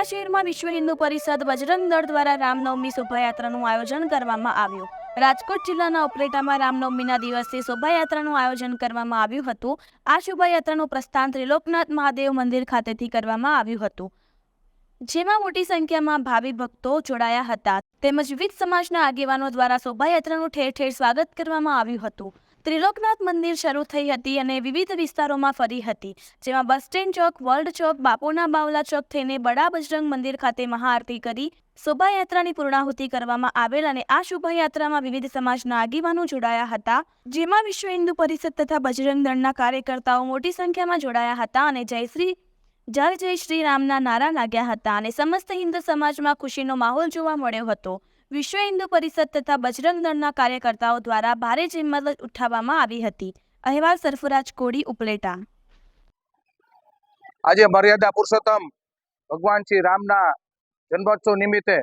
શહેરમાં વિશ્વ હિન્દુ પરિષદ બજરંગ દળ દ્વારા રામનવમી શોભાયાત્રાનું આયોજન કરવામાં આવ્યું। રાજકોટ જિલ્લાના ઉપલેટામાં રામનવમીના દિવસે શોભાયાત્રાનું આયોજન કરવામાં આવ્યું હતું। આ શોભાયાત્રાનું પ્રસ્થાન ત્રિલોકનાથ મહાદેવ મંદિર ખાતેથી કરવામાં આવ્યું હતું, જેમાં મોટી સંખ્યામાં ભાવિ ભક્તો જોડાયા હતા તેમજ વિવિધ સમાજના આગેવાનો દ્વારા શોભાયાત્રાનું ઠેર ઠેર સ્વાગત કરવામાં આવ્યું હતું। ત્રિલોકનાથ મંદિર શરૂ થઈ હતી અને વિવિધ વિસ્તારોમાં ફરી હતી, જેમાં બસ સ્ટેન્ડ ચોક, વર્લ્ડ ચોક, બાપુના બાવલા ચોક થઈને બડા બજરંગ મંદિર ખાતે મહાઆરતી કરી શોભાયાત્રાની પૂર્ણાહુતિ કરવામાં આવેલ અને આ શોભાયાત્રામાં વિવિધ સમાજના આગેવાનો જોડાયા હતા, જેમાં વિશ્વ હિન્દુ પરિષદ તથા બજરંગ દળના કાર્યકર્તાઓ મોટી સંખ્યામાં જોડાયા હતા અને જય જય શ્રી રામના નારા લાગ્યા હતા અને સમસ્ત હિન્દુ સમાજમાં ખુશીનો માહોલ જોવા મળ્યો હતો। વિશ્વ હિન્દુ પરિષદ તથા બજરંગ દળના કાર્યકર્તાઓ દ્વારા ભારે જહેમત ઉઠાવવામાં આવી હતી। અહેવાલ સરફરાજ કોડી, ઉપલેટા। આજે મર્યાદા પુરુષોત્તમ ભગવાન શ્રી રામના જન્મોત્સવ નિમિત્તે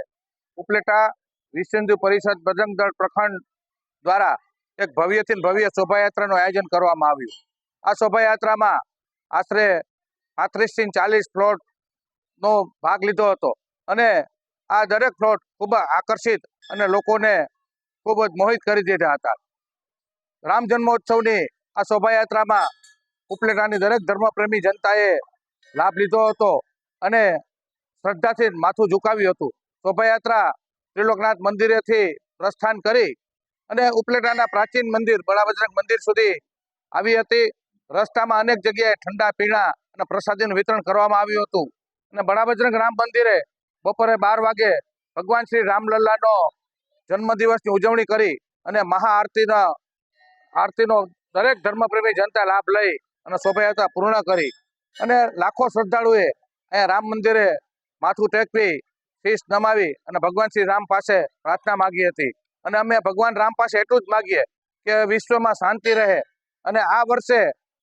ઉપલેટા વિશ્વ હિન્દુ પરિષદ બજરંગ દળ પ્રખંડ દ્વારા એક ભવ્યથી ભવ્ય શોભાયાત્રાનું આયોજન કરવામાં આવ્યું। આ શોભાયાત્રામાં આશરે 35 થી 40 પ્લોટનો ભાગ લીધો હતો અને આ દરેક પ્લોટ ખૂબ આકર્ષિત અને લોકોને ખૂબ જ મોહિત કરી દીધા હતા। રામ જન્મોત્સવની આ શોભાયાત્રામાં ઉપલેટાની દરેક ધર્મપ્રેમી જનતાએ લાભ લીધો હતો અને શ્રદ્ધાથી માથું ઝુકાવ્યું હતું। શોભાયાત્રા ત્રિલોકનાથ મંદિરેથી પ્રસ્થાન કરી અને ઉપલેટાના પ્રાચીન મંદિર બડા બજરંગ મંદિર સુધી આવી હતી। રસ્તામાં અનેક જગ્યાએ ઠંડા પીણા અને પ્રસાદીનું વિતરણ કરવામાં આવ્યું હતું અને બડા બજરંગ રામ મંદિરે બપોરે 12 વાગે ભગવાન શ્રી રામલલ્લાનો જન્મદિવસની ઉજવણી કરી અને આરતીનો દરેક ધર્મપ્રેમી જનતા લાભ લઈ અને શોભાયાત્રા પૂર્ણ કરી અને લાખો શ્રદ્ધાળુએ અહીંયા રામ મંદિરે માથું ટેકવી, શીશ નમાવી અને ભગવાન શ્રી રામ પાસે પ્રાર્થના માગી હતી અને અમે ભગવાન રામ પાસે એટલું જ માગીએ કે વિશ્વમાં શાંતિ રહે અને આ વર્ષે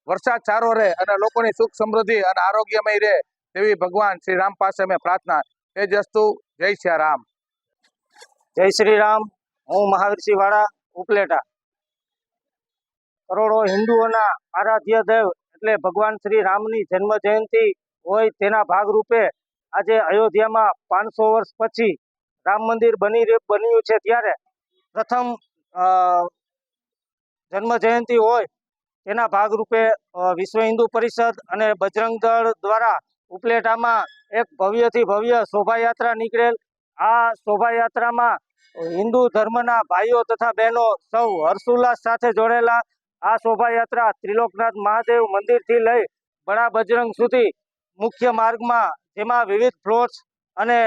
વરસાદ સારો રહે અને લોકોની સુખ સમૃદ્ધિ અને આરોગ્યમય રહે તેવી ભગવાન શ્રી રામ પાસે અમે પ્રાર્થના। એ જ વસ્તુ જય શ્રી રામ। જય શ્રી રામ। હું મહાવીરસિંહ વાળા, ઉપલેટા। કરોડો હિન્દુઓના આરાધ્ય દેવ એટલે ભગવાન શ્રી રામની જન્મ જયંતિ હોય તેના ભાગરૂપે આજે અયોધ્યામાં 500 વર્ષ પછી રામ મંદિર બન્યું છે, ત્યારે પ્રથમ જન્મ જયંતિ હોય તેના ભાગરૂપે વિશ્વ હિન્દુ પરિષદ અને બજરંગ દળ દ્વારા ઉપલેટામાં એક ભવ્યથી ભવ્ય શોભાયાત્રા નીકળેલ। આ શોભાયાત્રામાં હિન્દુ ધર્મના ભાઈઓ તથા બહેનો સૌ હર્ષોલ્લાસ સાથે જોડેલા। આ શોભાયાત્રા ત્રિલોકનાથ મહાદેવ મંદિરથી લઈ બડા બજરંગ સુધી મુખ્ય માર્ગમાં, જેમાં વિવિધ ફ્લોટ્સ અને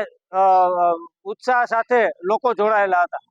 ઉત્સાહ સાથે લોકો જોડાયેલા હતા।